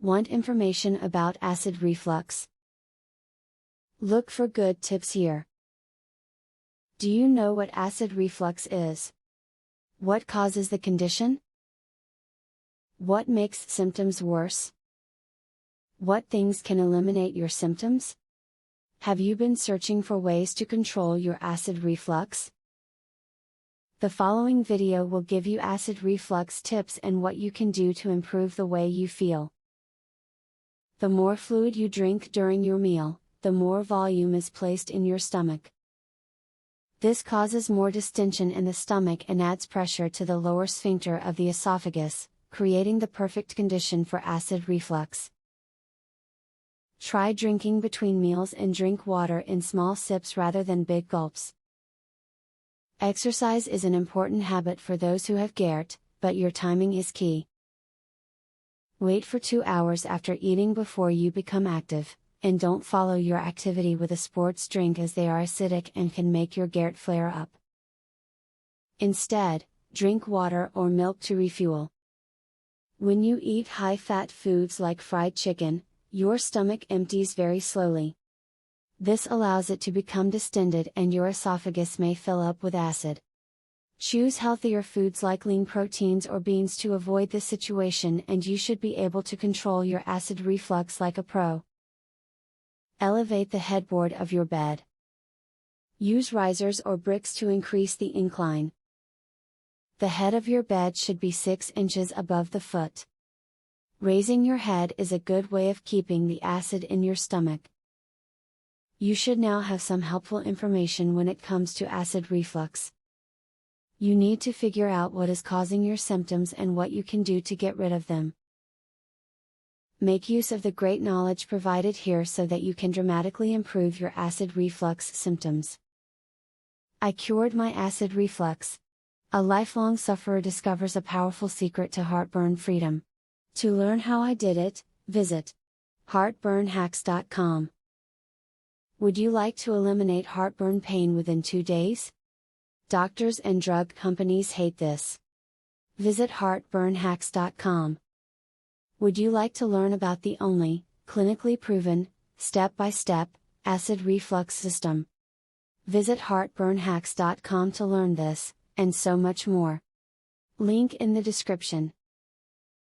Want information about acid reflux? Look for good tips here. Do you know what acid reflux is? What causes the condition? What makes symptoms worse? What things can eliminate your symptoms? Have you been searching for ways to control your acid reflux? The following video will give you acid reflux tips and what you can do to improve the way you feel. The more fluid you drink during your meal, the more volume is placed in your stomach. This causes more distension in the stomach and adds pressure to the lower sphincter of the esophagus, creating the perfect condition for acid reflux. Try drinking between meals and drink water in small sips rather than big gulps. Exercise is an important habit for those who have GERD, but your timing is key. Wait for 2 hours after eating before you become active, and don't follow your activity with a sports drink as they are acidic and can make your GERD flare up. Instead, drink water or milk to refuel. When you eat high-fat foods like fried chicken, your stomach empties very slowly. This allows it to become distended and your esophagus may fill up with acid. Choose healthier foods like lean proteins or beans to avoid this situation, and you should be able to control your acid reflux like a pro. Elevate the headboard of your bed. Use risers or bricks to increase the incline. The head of your bed should be 6 inches above the foot. Raising your head is a good way of keeping the acid in your stomach. You should now have some helpful information when it comes to acid reflux. You need to figure out what is causing your symptoms and what you can do to get rid of them. Make use of the great knowledge provided here so that you can dramatically improve your acid reflux symptoms. I cured my acid reflux. A lifelong sufferer discovers a powerful secret to heartburn freedom. To learn how I did it, visit heartburnhacks.com. Would you like to eliminate heartburn pain within 2 days? Doctors and drug companies hate this. Visit heartburnhacks.com. Would you like to learn about the only, clinically proven, step-by-step, acid reflux system? Visit heartburnhacks.com to learn this, and so much more. Link in the description.